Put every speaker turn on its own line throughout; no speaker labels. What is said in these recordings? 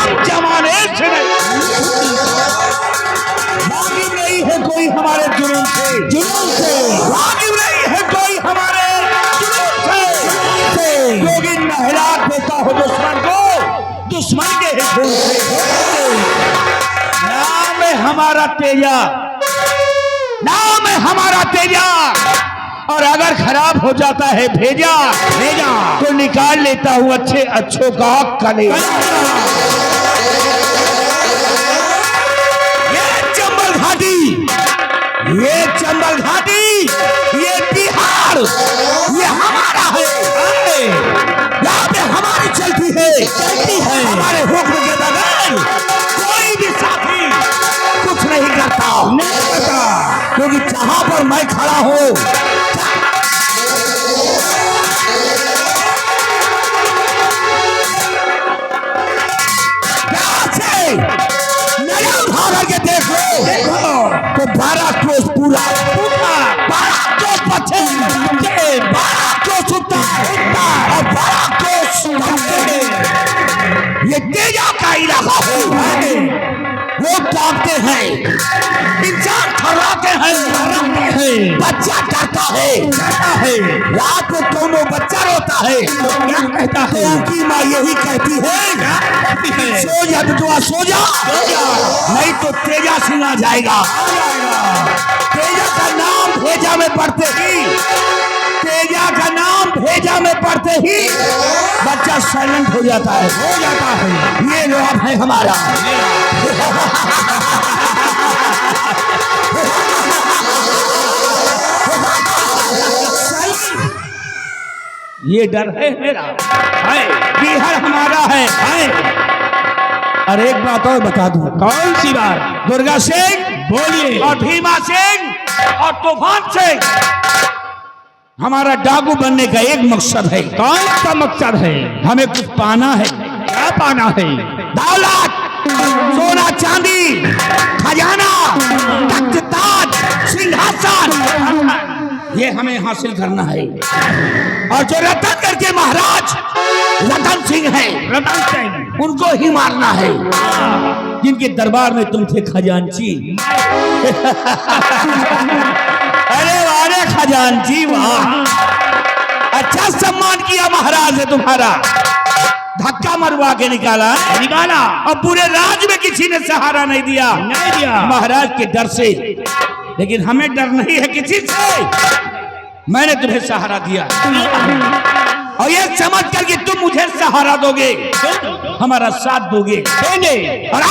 हम जमाने से वाकिफ नहीं है कोई हमारे जुनून से वाकिफ नहीं है कोई हमारे जुनून से। योगी नहला देता हो दुश्मन को दुश्मन के खून से। नाम है हमारा तेजा, नाम है हमारा तेजा, और अगर खराब हो जाता है भेजा तो निकाल लेता हूं अच्छे अच्छों का कलेजा। ये चंबल घाटी, ये चंबल घाटी, ये बिहार, ये हमारा है। यहाँ पे हमारी चलती है हमारे हुक्म के बगैर कोई भी साथी कुछ नहीं करता, क्योंकि जहां पर मैं खड़ा हूं के देख लो तो 12 क्रोश पूरा 12 क्रोश पश्चिम, 12 क्रोश उत्तर और 12 क्रोश ये तेजा का इलाका है। वो कांपते हैं, इंसान थर्राते हैं, बच्चा डरता है। रात को दोनों बच्चा रोता है तो क्या कहता है? उनकी माँ यही कहती है सो जा बेटुआ सो जा, नहीं तो तेजा सिंह आ जाएगा। तेजा का नाम भेजा में पढ़ते ही, तेजा का नाम भेजा में पढ़ते ही बच्चा साइलेंट हो जाता है। ये जवाब है हमारा। ये डर है मेरा, है बिहार हमारा है। और एक बात और बता दूं। कौन सी बात? दुर्गा सिंह बोलिए, और भीमा सिंह और तूफान सिंह, हमारा डाकू बनने का एक मकसद है। कौन सा मकसद है? हमें कुछ पाना है। क्या पाना है? दौलत, सोना चांदी, खजाना, तख्त ताज, सिंहासन, ये हमें हासिल करना है। और जो रतन करके महाराज रतन सिंह है, रतन सिंह, उनको ही मारना है, जिनके दरबार में तुम थे खजांची। अरे वारे खजांची वाह, अच्छा सम्मान किया महाराज ने तुम्हारा, धक्का मरवा के निकाला और पूरे राज्य में किसी ने सहारा नहीं दिया महाराज के डर से। लेकिन हमें डर नहीं है किसी से, मैंने तुम्हें सहारा दिया और ये समझ कर कि तुम मुझे सहारा दोगे, हमारा साथ दोगे, देंगे। और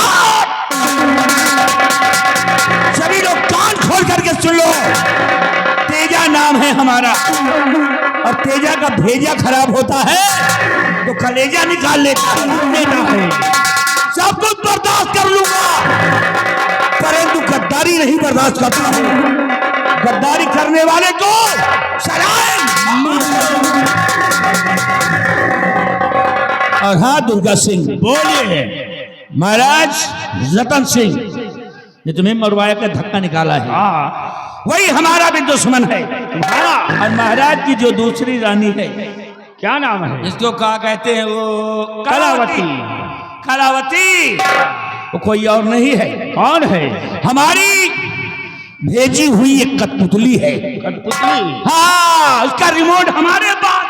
सभी लोग कान खोल करके सुन लो, तेजा नाम है हमारा, और तेजा का भेजा खराब होता है तो कलेजा निकाल लेता है। सब कुछ बर्दाश्त कर लूंगा, परंतु गद्दारी नहीं बर्दाश्त करता हूं। गद्दारी करने वाले को सलाम। और हाँ दुर्गा सिंह बोलिए, महाराज रतन सिंह ने तुम्हें मरवाया का धक्का निकाला है, वही हमारा भी दुश्मन है। और महाराज की जो दूसरी रानी है, क्या नाम है इसको, क्या कहते हैं वो? कलावती। कलावती वो कोई और नहीं है। कौन है? हमारी भेजी हुई एक कठपुतली है। कठपुतली? हाँ, उसका रिमोट हमारे पास।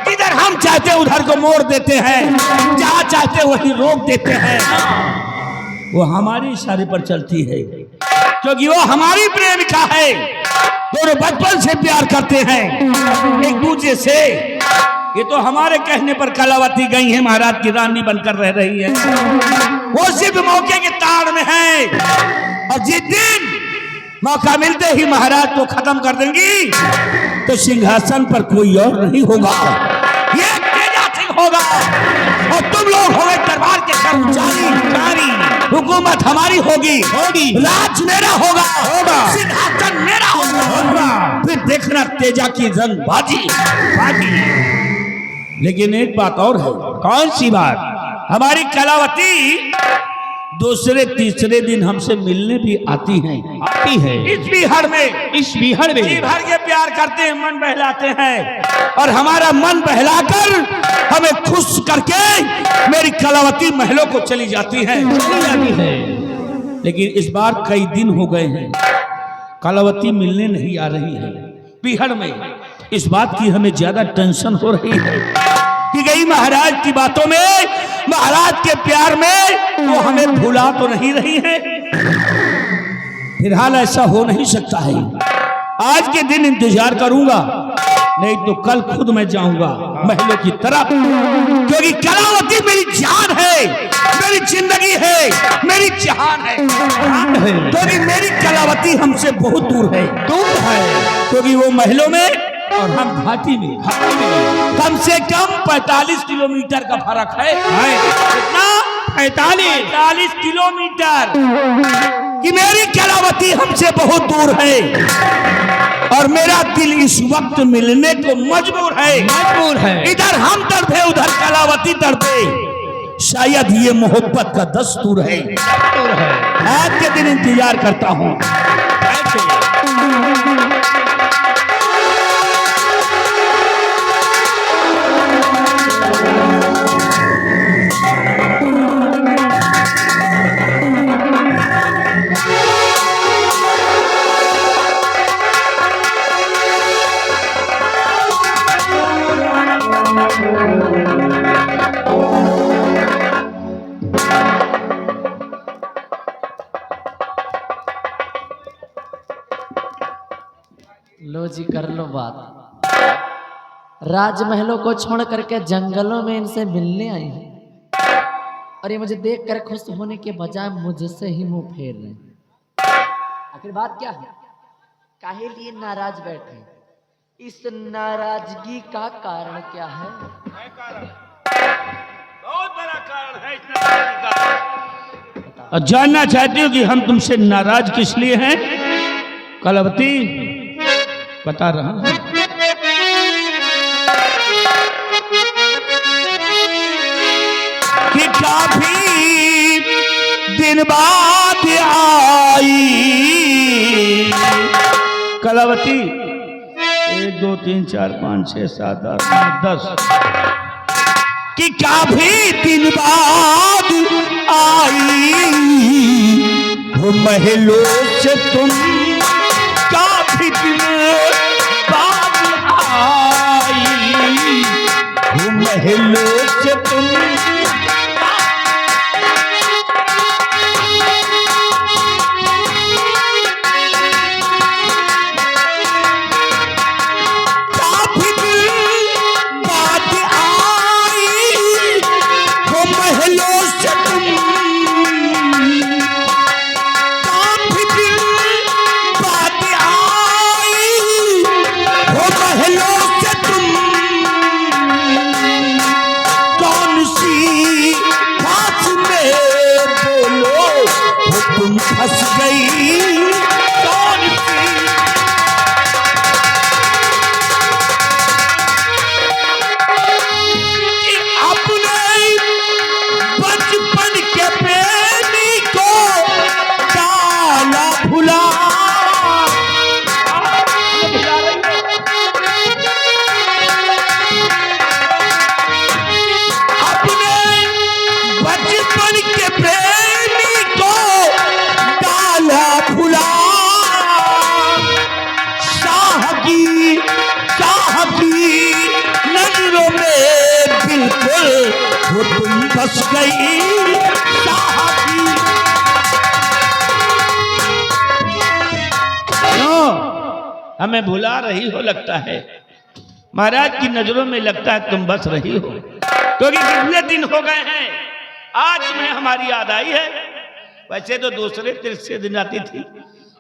इधर हम चाहते उधर को मोड़ देते हैं, जहाँ चाहते वहीं रोक देते हैं। वो हमारी इशारे पर चलती है, क्योंकि वो हमारी प्रेमिका है। दोनों बचपन से प्यार करते हैं एक दूसरे से। ये तो हमारे कहने पर कलावती गई है, महाराज की रानी बनकर रह रही है। वो सिर्फ मौके के तार में है, और जिस दिन मौका मिलते ही महाराज को खत्म कर देंगी तो सिंहासन पर कोई और नहीं होगा, ये तेजा सिंह होगा। और तुम लोग होगे दरबार के कर्मचारी, हुकूमत हमारी होगी, राज मेरा होगा, सिंहासन मेरा होगा। फिर देखना तेजा की रंगबाजी। लेकिन एक बात और है। कौन सी बात? हमारी कलावती दूसरे तीसरे दिन हमसे मिलने भी आती हैं। इस बीहड़ में जी भर के प्यार करते हैं, मन बहलाते हैं और हमारा मन बहलाकर हमें खुश करके मेरी कलावती महलों को चली जाती है। लेकिन इस बार कई दिन हो गए हैं, कलावती मिलने नहीं आ रही है बीहड़ में। इस बात की हमें ज्यादा टेंशन हो रही है कि गई महाराज की बातों में, महाराज के प्यार में वो हमें भुला तो नहीं रही है। फिलहाल ऐसा हो नहीं सकता है, आज के दिन इंतजार करूंगा, नहीं तो कल खुद मैं जाऊंगा महलों की तरफ, क्योंकि कलावती मेरी जान है, मेरी जिंदगी है, मेरी जहान है। क्योंकि मेरी कलावती हमसे बहुत दूर है, क्योंकि वो महलों में और हम घाटी में कम से कम 45 किलोमीटर का फर्क है। कितना? 45 किलोमीटर कि मेरी कलावती हमसे बहुत दूर है और मेरा दिल इस वक्त मिलने को मजबूर है। इधर हम तड़पे, उधर कलावती तड़पे, शायद ये मोहब्बत का दस्तूर है। आज के दिन इंतजार करता हूँ।
लो जी, कर लो बात। राजमहलों को छोड़ करके जंगलों में इनसे मिलने आई है और ये मुझे देखकर खुश होने के बजाय मुझसे ही मुंह फेर रहे हैं। आखिर बात क्या है? काहे लिए नाराज बैठे? इस नाराजगी का कारण क्या है?
बहुत बड़ा कारण है इस नाराजगी का। और जानना चाहती हो कि हम तुमसे नाराज किस लिए हैं? कलावती बता रहा हूं कि काफी दिन बाद आई कलावती। 1 2 3 4 5 6 7 8 9 10 कि काफी दिन बाद आई वो महलों से तुम, काफी दिन बाद आई वो महलों से तुम। फंस गई हमें भुला रही हो लगता है, महाराज की नजरों में लगता है तुम बस रही हो, क्योंकि कितने दिन हो गए हैं आज तुम्हें हमारी याद आई है। वैसे तो दूसरे तीसरे दिन आती थी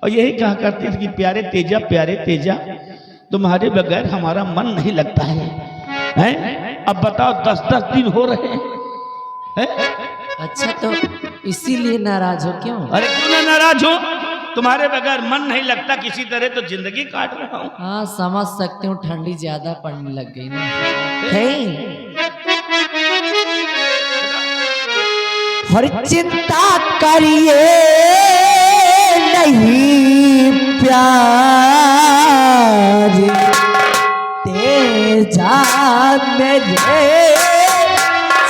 और यही कहा करती थी कि प्यारे तेजा तुम्हारे बगैर हमारा मन नहीं लगता है? अब बताओ 10-10 दिन हो रहे हैं।
अच्छा तो इसीलिए नाराज हो क्यों?
अरे क्यों ना नाराज हो, तुम्हारे बगैर मन नहीं लगता, किसी तरह तो जिंदगी काट रहा हूँ।
हाँ समझ सकते हूँ, ठंडी ज्यादा पड़ने लग गई ना। और चिंता करिए नहीं प्यार तेजा मेरे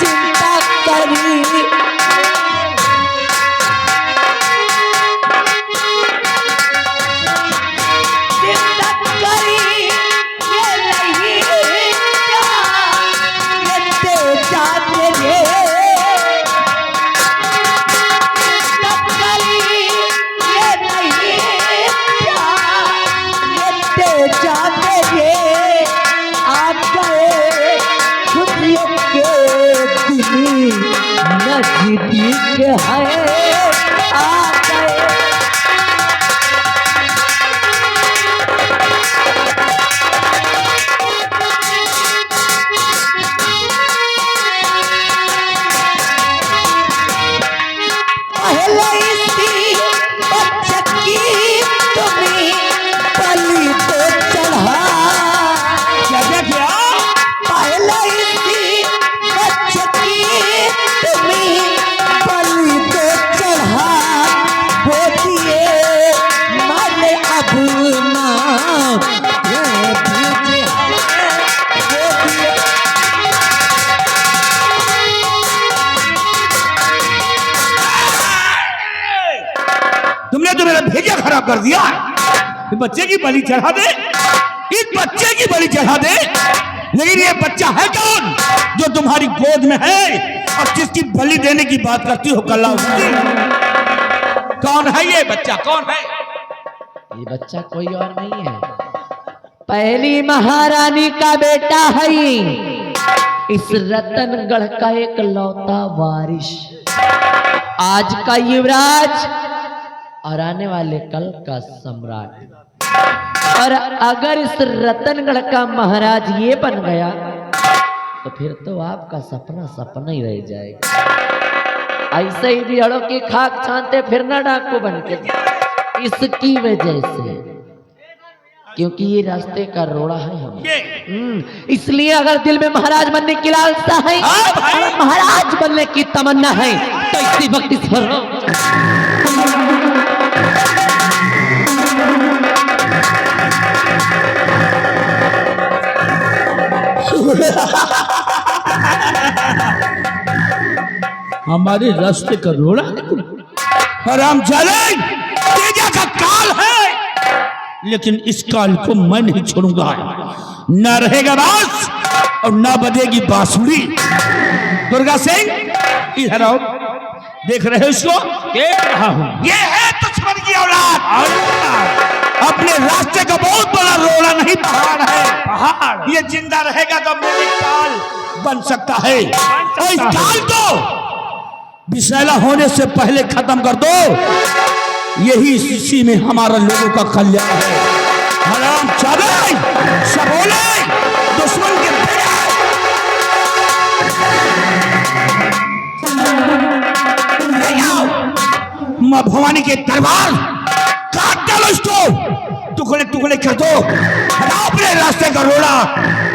चिंता करिए नजदीक है आ गए पहले इसी बच्चे की तुम्हें बलि तो चढ़ा
क्या क्या
पहले इसी बच्चे की तुम्हें बलि तो चढ़ा वो दिए मारे अब ना ये भीजे वो दिए
तुमने तो मेरा भेजा खराब कर दिया। इस बच्चे की बलि चढ़ा दे, इस बच्चे की बलि चढ़ा दे। लेकिन ये बच्चा है कौन जो तुम्हारी गोद में है और जिसकी बलि देने की बात करती हो कल्ला उसकी? कौन है ये बच्चा, कौन है?
ये बच्चा कोई और नहीं है, पहली महारानी का बेटा है ये। इस रतनगढ़ का एक लौता वारिश, आज का युवराज और आने वाले कल का सम्राट। और अगर इस रतनगढ़ का महाराज ये बन गया तो फिर तो आपका सपना सपना ही रह जाएगा। ऐसे ही बिहड़ों की खाक छानते फिरना डाकू बन के, इसकी वजह से, क्योंकि ये रास्ते का रोड़ा है हम। इसलिए अगर दिल में महाराज बनने की लालसा है और महाराज बनने की तमन्ना है तो इसी वक्त इस पर
हमारे रास्ते का रोड़ा हराम जाले, तेजा का काल है, लेकिन इस काल को मैं नहीं छोड़ूंगा। ना रहेगा बांस और ना बजेगी बांसुरी। दुर्गा सिंह इधर आओ, देख रहे हो इसको? देख रहा हूं। ये है दुश्मन की औलाद। अपने रास्ते का बहुत बड़ा रोड़ा नहीं पहाड़ है, पहाड़। ये जिंदा रहेगा तो मेरी काल बन सकता है। और इस काल को विषैला होने से पहले खत्म कर दो। यही इसी में हमारा लोगों का कल्याण है। हराम चादे सबोले दुश्मन के मां भवानी के दरबार काट डालो इसको, टुकड़े टुकड़े कर दो। हटाओ अपने रास्ते का रोड़ा,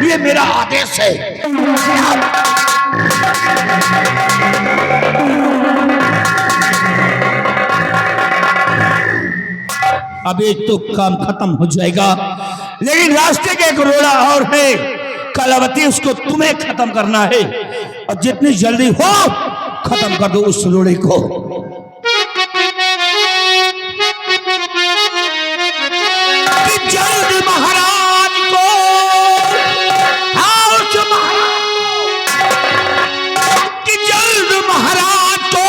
ये मेरा आदेश है। अब एक तो काम खत्म हो जाएगा, लेकिन रास्ते के एक रोड़ा और है कलावती, उसको तुम्हें खत्म करना है। और जितनी जल्दी हो खत्म कर दो उस रोड़े को। जल्द महाराज को, उस महाराज जल्द महाराज को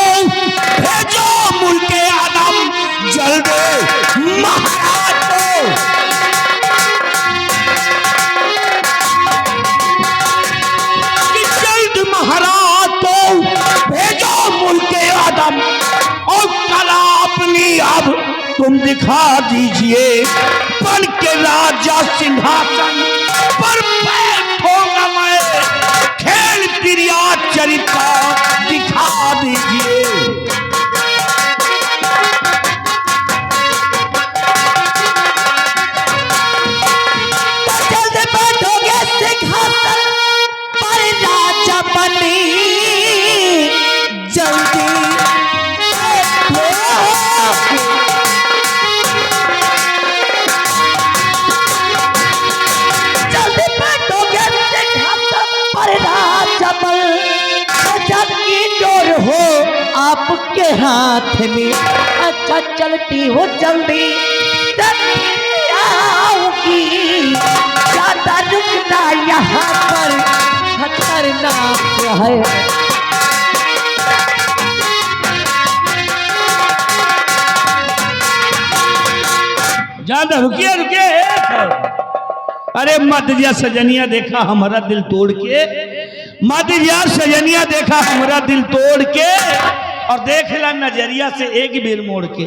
भेजो मुल्के आदम, जल्द महाराज को। जल्द महाराज को भेजो मुल्के आदम, और कला अपनी अब तुम दिखा दीजिए, बन के राजा सिंहासन पर बैठूंगा मैं, खेल प्रिया चरित्र दिखा दीजिए।
जल्द बैठोगे सिंहासन पर राजा बनी, जल्दी हाथ में। अच्छा चलती हो जल्दी जल्दी आओगी, ज्यादा रुकना यहाँ पर खतरनाक है।
ज्यादा रुकिए रुकिए। अरे मत जा सजनिया देखा हमारा दिल तोड़ के, मत जा सजनिया देखा हमारा दिल तोड़ के, और देख ला नजरिया से एक बेर मोड़ के।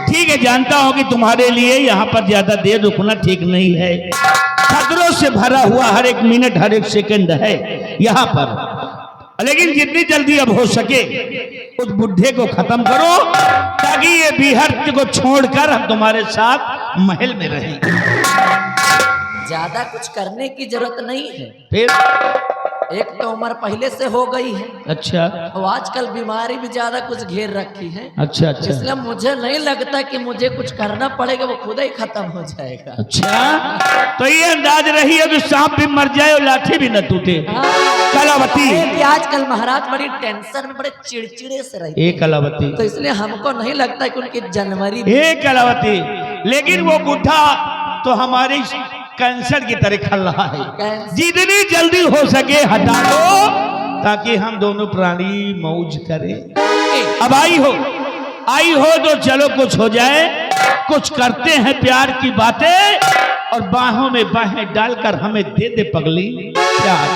ठीक है, जानता हूं कि तुम्हारे लिए यहाँ पर ज्यादा देर रुकना ठीक नहीं है, खतरों से भरा हुआ हर एक मिनट हर एक सेकंड है यहाँ पर, लेकिन जितनी जल्दी अब हो सके उस बुढ़े को खत्म करो, ताकि ये बिहार को छोड़कर हम तुम्हारे साथ महल में रहें।
ज्यादा कुछ करने की जरूरत नहीं है।
फिर
एक तो उम्र पहले से हो गई है,
अच्छा,
और आजकल बीमारी भी ज्यादा कुछ घेर रखी है।
अच्छा अच्छा,
इसलिए मुझे नहीं लगता कि मुझे कुछ करना पड़ेगा, वो खुद ही खत्म हो जाएगा।
अच्छा, तो ये अंदाज रही है कि सांप भी मर जाए और लाठी भी न टूटे। कलावती,
कि आजकल महाराज बड़ी टेंशन में, बड़े चिड़चिड़े से रहते
एक कलावती,
तो इसलिए हमको नहीं लगता कि उनकी जनवरी
एक कलावती, लेकिन वो बुढ़ा तो हमारी कैंसर की तरह खल रहा है। जितनी जल्दी हो सके हटा दो, ताकि हम दोनों प्राणी मौज करें। अब आई हो तो चलो कुछ हो जाए, कुछ करते हैं प्यार की बातें, और बाहों में बाहें डालकर हमें दे दे पगली प्यार।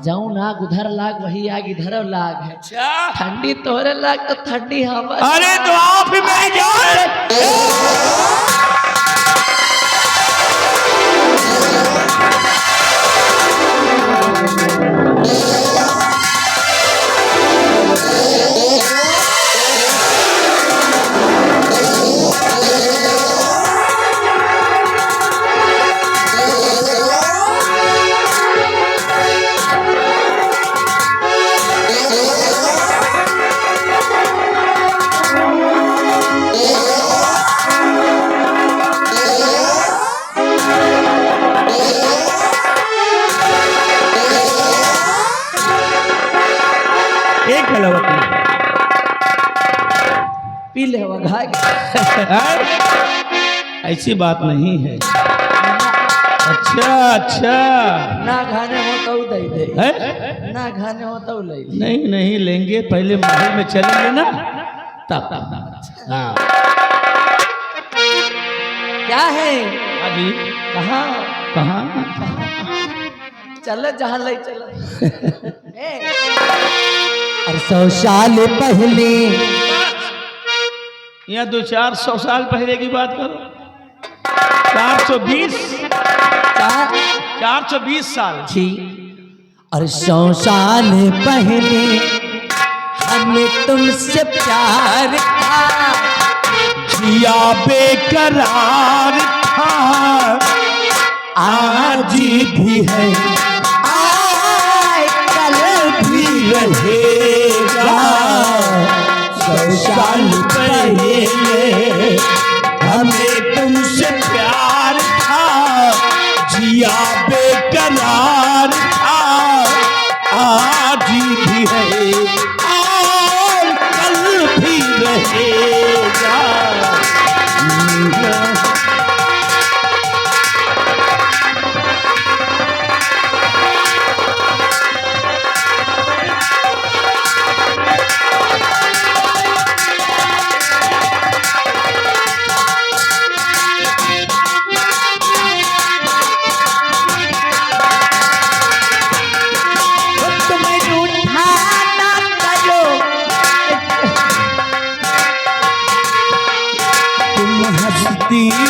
जाऊं नाग उधर लाग, वही आग इधर लाग है।
अच्छा,
ठंडी तोरे लाग तो ठंडी हवा।
अरे तो आप में जाए।
पी ले
ऐसी बात नहीं है। अच्छा अच्छा,
ना खाने हो तो दे दे, ना खाने हो तो ले।
नहीं नहीं लेंगे, पहले महल में चलेंगे ना तब। हाँ,
क्या है
अभी
कहाँ
कहाँ
चल जहाँ ले चल। 100 साल पहले,
यहाँ 200-400 साल पहले की बात करो। 420 साल
जी। और 100 साल पहले हमें तुमसे प्यार था,
जिया बेकरार था, आज भी है,
कल
भी रहेगा। 100 साल पहले हमें तुमसे प्यार था, जिया बेकरार था, आज भी है और कल भी रहेगा।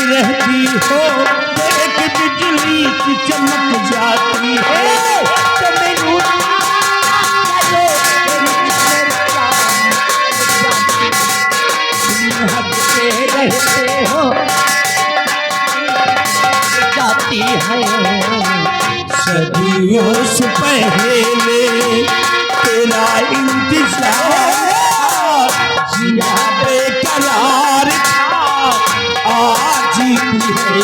रहती हो एक बिजली की चमक जाती है, हंसते रहते हो जाती है। सदियों से पहले तेरा इंतजार, जिया बेकरार था, आज भी है।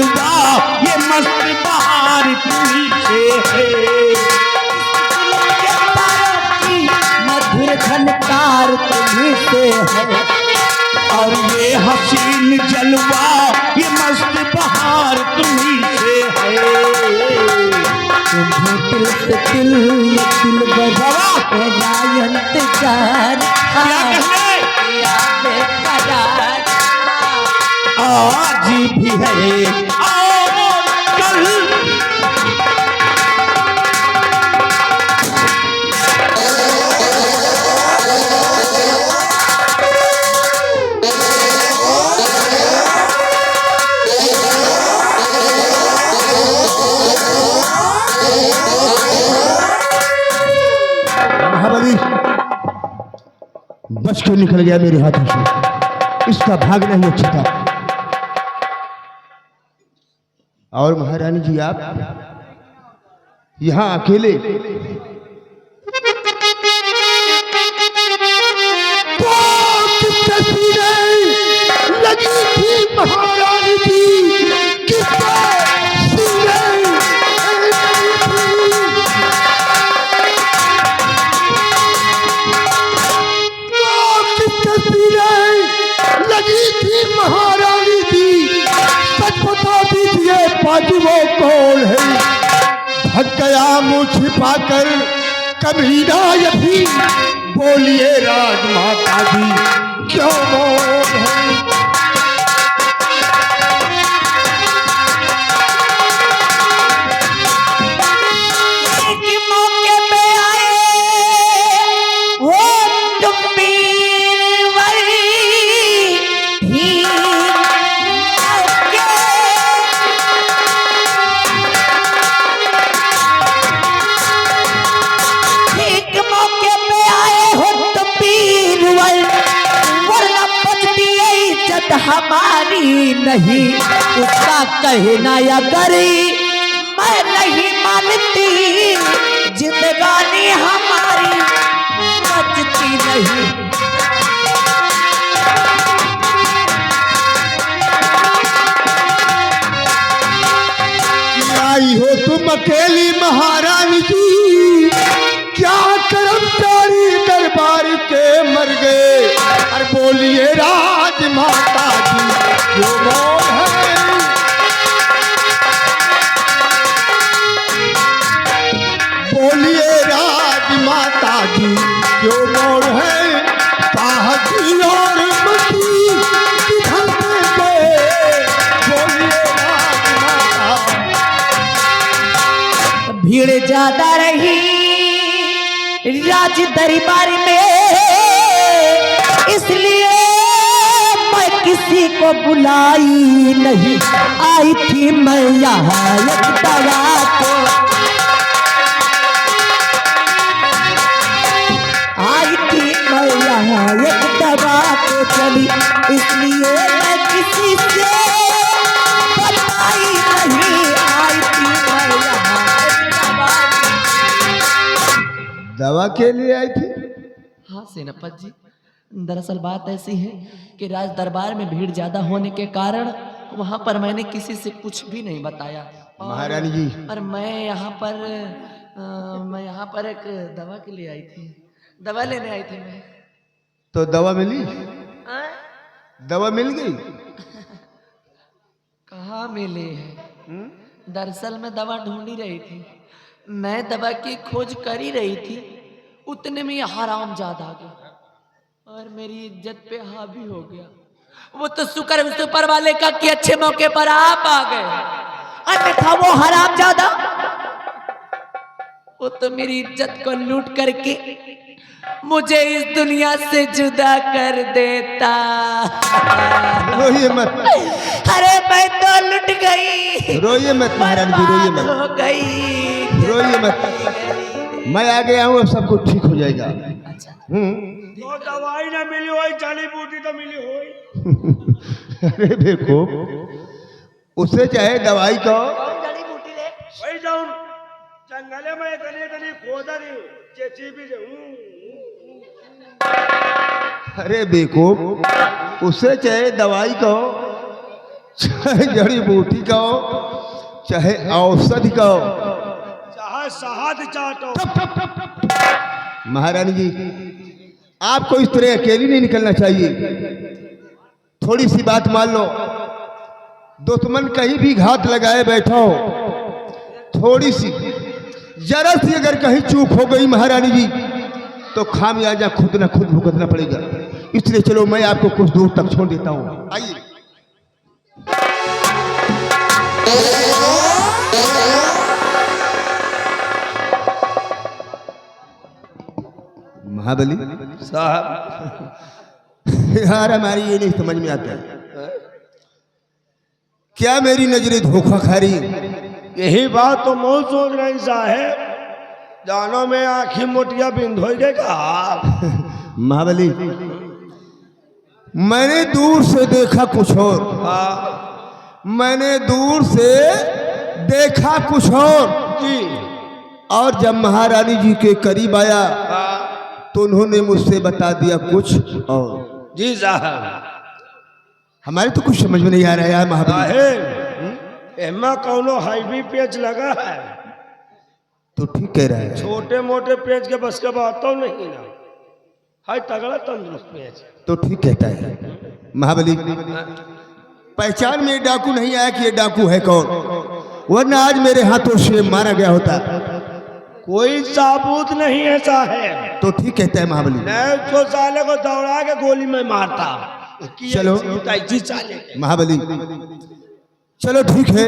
जलवा ये मस्त बहार तुम्हीं से है।
मधुर झनकार तुम्हीं से है।
और ये हसीन जलवा ये मस्त बहार तुम्हीं से है।
तुम्हें दिल से दिल ये दिल बजा इंतजार
क्या कहने आज भी है और कल
महाबली बच के निकल गया मेरे हाथों से। इसका भागना ही अच्छा था। और महारानी जी आप यहाँ अकेले लगी थी महारानी जी किसके सीने लगी थी महारानी जी। सच बता दीजिए बाजी वो कौन है? भाग गया मुँह छिपाकर कबीरा यही बोलिए राजमाता जी क्यों मौन है?
हमारी नहीं उसका कहना या करी मैं नहीं मानती। जिंदगानी हमारी बचती नहीं। आई हो तुम अकेली महारानी जी क्या कर्मचारी दरबार के मर गए। और बोलिए राजमाता जी जो मौन है। बोलिए राजमाता जी जो मौन है। साहसी और मती दिखाते गए। बोलिए राजमाता। भीड़ ज्यादा रही राज दरबार में इसलिए मैं किसी को बुलाई नहीं। आई थी मैं यहाँ एक दवा को। आई थी मैं यहाँ एक दवा को चली इसलिए मैं किसी से बताई नहीं। आई थी मैं यहाँ एक दवा। दवा के लिए आई थी? हाँ सेनापति जी दरअसल बात ऐसी है कि राज दरबार में भीड़ ज्यादा होने के कारण वहां पर मैंने किसी से कुछ भी नहीं बताया। महारानी जी और मैं यहाँ पर एक दवा के लिए आई थी। दवा लेने आई थी मैं। तो दवा मिली? दवा मिल गई? कहाँ मिली है? दरअसल मैं दवा ढूंढ ही रही थी। मैं दवा की खोज कर ही रही थी उतने में हराम ज्यादा आ गया और मेरी इज्जत पे हावी हो गया। वो तो शुक्र ऊपर वाले का कि अच्छे मौके पर आप आ गए। अन्यथा वो हराम ज्यादा वो तो मेरी इज्जत को लूट करके मुझे इस दुनिया से जुदा कर देता। रोइए मत। अरे मैं तो लुट गई। रोइए मत महारानी जी रोइए मत। हो गई। रोइए मत। मैं आ गया हूँ अब सब कुछ ठीक हो जाएगा। अच्छा।
तो दवाई ना मिली हो जड़ी बूटी तो मिली हो।
अरे देखो उससे चाहे दवाई का
जड़ी बूटी ले
वही जाऊं जंगले में कनी खोदा रही जेसीबी से।
अरे बेवकूफ उससे चाहे दवाई कहो चाहे जड़ी बूटी का हो, चाहे औषधि का हो।
चाहे शहद चाटो।
महारानी जी, आपको इस तरह अकेली नहीं निकलना चाहिए। थोड़ी सी बात मान लो, दुश्मन कहीं भी घात लगाए बैठा हो, थोड़ी सी जरा सी अगर कहीं चूक हो गई महारानी जी, तो खामियाजा खुद न खुद भुगतना पड़ेगा। इसलिए चलो मैं आपको कुछ दूर तक छोड़ देता हूँ। आइए। महाबली
साहब
यार, हमारी ये नहीं समझ में आता है, क्या मेरी नजरें धोखा खा रही हैं?
यही बात तो मैं सोच रही साहेब, जानो में आँखी मोटिया बिंद हो गएगा।
महाबली, मैंने दूर से देखा कुछ और, मैंने दूर से देखा कुछ और
जी।
और जब महारानी जी के करीब आया तो उन्होंने मुझसे बता दिया कुछ और।
जी साहब।
हमारे तो कुछ समझ में नहीं आ रहा है यार महाबली।
साहेब एमा कौनो हाईवी पेच लगा है?
तो ठीक कह रहा है।
छोटे मोटे पेच के बस के बात तो नहीं ना, हाय तगड़ा तंदुरुस्त पेच।
तो ठीक कहता है महाबली। पहचान में डाकू नहीं आया कि ये डाकू है कौन, वरना आज मेरे हाथों से मारा गया होता।
कोई साबूत नहीं है साहेब।
तो ठीक कहता है महाबली।
मैं तो साले को दौड़ा के गोली में मारता।
चलो
साले
महाबली, चलो ठीक है,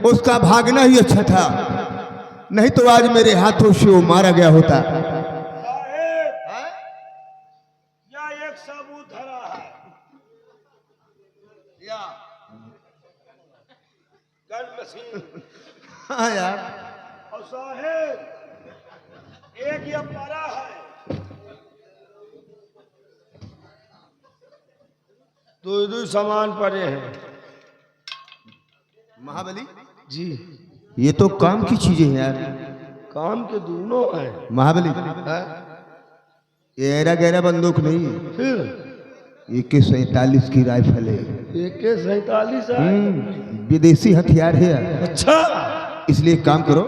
उसका भागना ही अच्छा था, नहीं तो आज मेरे हाथों से वो मारा गया होता।
या एक सबूत धरा है, या गन मशीन।
हाँ यार।
और साहेब एक ये परा है, दो सामान पड़े हैं।
महाबली
जी
ये तो काम की चीजें हैं यार।
काम के दोनों हैं।
महाबली
है?
ये एरा गहरा बंदूक नहीं है,
फिर
AK-47 की राइफल है।
AK-47 है।
विदेशी हथियार है यार।
अच्छा,
इसलिए एक काम करो,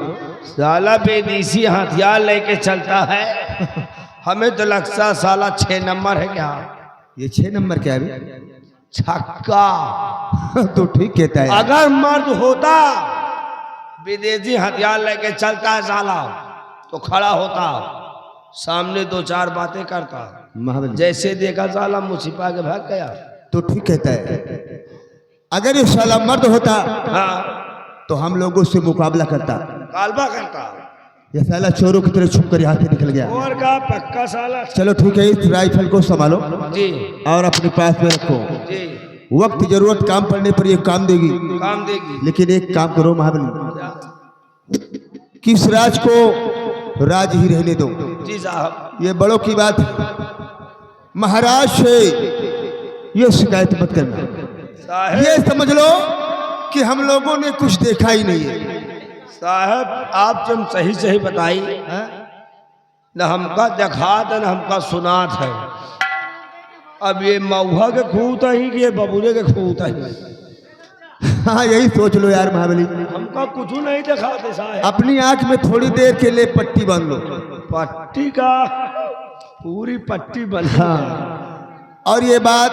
साला विदेशी हथियार लेके चलता है। हमें तो लगता साला 6 नंबर है क्या?
ये 6 नंबर क्या है?
छक्का।
तो ठीक कहता है।
अगर मर्द होता विदेशी हथियार लेके चलता है साला, तो खड़ा होता, सामने 2-4 बातें करता,
महाबली
जैसे देखा साला मुँह छिपा के भाग गया।
तो ठीक कहता है। अगर ये साला मर्द होता
हाँ,
तो हम लोगों से मुकाबला करता।
कालबा करता।
ये साला चोरों की तरह छुप कर यहाँ से निकल गया।
और का पक्का साला।
चलो ठीक है, इस राइफल को संभालो
जी
और अपने पास में रखो।
जी,
वक्त जरूरत काम पड़ने पर ये काम देगी।
काम देगी।
लेकिन एक काम करो महाबली, कि इस राज को राज ही रहने दो।
जी साहब।
ये बड़ों की बात है, महाराज से ये शिकायत मत करना।
साहब
ये समझ लो कि हम लोगों ने कुछ देखा ही नहीं है।
साहब आप तुम सही सही बताई, न हमका दिखात है न हमका सुनात है। अब ये मऊहा के खूत ही कि ये बबूरे के खूत ही?
हाँ यही सोच लो यार महाबली।
हमका कुछ नहीं दिखाते साहब।
अपनी आंख में थोड़ी देर के लिए पट्टी बांध लो।
पट्टी का पूरी पट्टी बन।
हाँ, और ये बात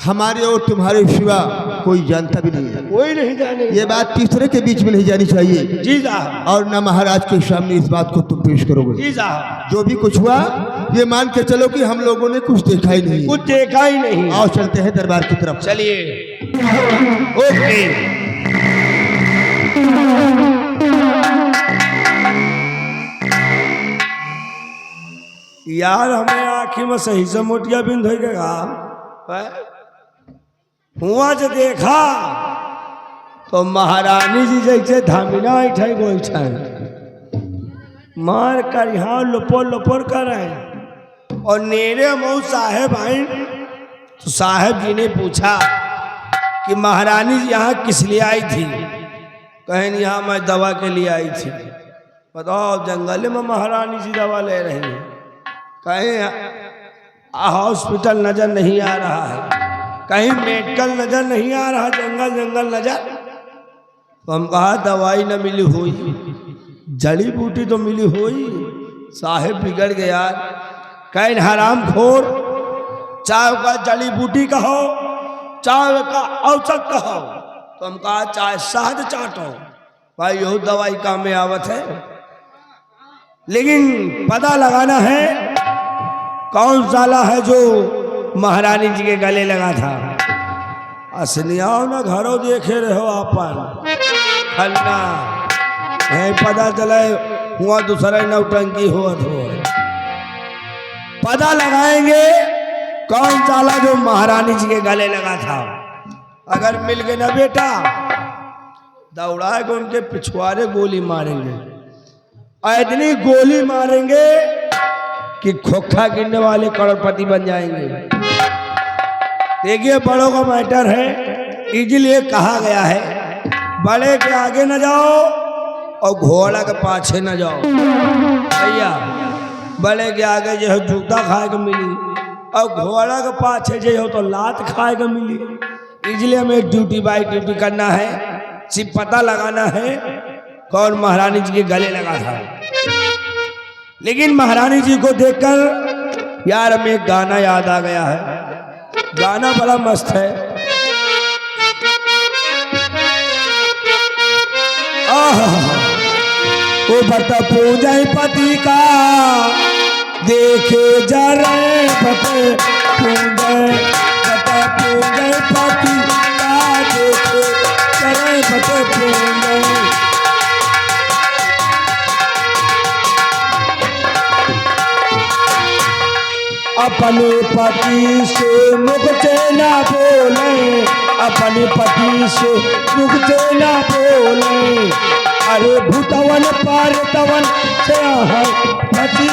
हमारे और तुम्हारे सिवा कोई जानता भी नहीं है।
कोई नहीं जाने।
ये बात तीसरे के बीच में नहीं जानी चाहिए।
जी साहब।
और न महाराज के सामने इस बात को तुम पेश करोगे।
जी साहब।
जो भी कुछ हुआ ये मान के चलो कि हम लोगों ने कुछ देखा ही नहीं।
कुछ देखा ही नहीं।
आओ चलते हैं दरबार की तरफ।
चलिए। ओके। यार हमें आँखी में सही से मोटिया बिंद हो गया। हुआ जो देखा तो महारानी जी जैसे धामिना उठाई गोल मार कर यहाँ लुपोर लुपोर कर रहे हैं। और नेरे मऊ साहेब आई तो साहेब जी ने पूछा कि महारानी जी यहाँ किस लिए आई थी? कहें यहाँ मैं दवा के लिए आई थी। बताओ जंगल में महारानी जी दवा ले रही है। कहें हॉस्पिटल नजर नहीं आ रहा है। कहीं मेडिकल नजर नहीं आ रहा, जंगल जंगल नजर। तो हम कहा दवाई न मिली हुई, जड़ी बूटी तो मिली हुई। साहेब बिगड़ गया, कहीं हराम खोर, चाय का जड़ी बूटी कहो, चाय का औसत कहो। तो हम कहा चाय शहद चाटो, भाई यह दवाई काम में आवत है। लेकिन पता लगाना है कौन साला है जो महारानी जी के गले लगा था। असलियाओ ना घरों देखे रहो आपन खन्ना है, पता चले हुआ दूसरा नौटंकी हुआ तो पता लगाएंगे कौन साला जो महारानी जी के गले लगा था। अगर मिल गए ना बेटा, दौड़ा के उनके पिछुआरे गोली मारेंगे, इतनी गोली मारेंगे कि खोखा गिनने वाले करोड़पति बन जाएंगे। देखिए बड़ों का मैटर है, इसीलिए कहा गया है बड़े के आगे न जाओ और घोड़ा के पाछे न जाओ। भैया बड़े के आगे जो है जूता खाए को मिली और घोड़ा के पाछे जो हो तो लात खाए को मिली। इसलिए हमें ड्यूटी बाई ड्यूटी करना है, सिर्फ पता लगाना है कौन महारानी जी के गले लगा था। लेकिन महारानी जी को देखकर यार हमें एक गाना याद आ गया है, गाना बड़ा मस्त है। वो बत पूजा पति का देखे जरा बत पूजा पति का देखे जरा बत पूजा। अपने पति से मुख से ना बोले, अपने पति से मुख से ना बोले। अरे भूतवन पार तवन से पति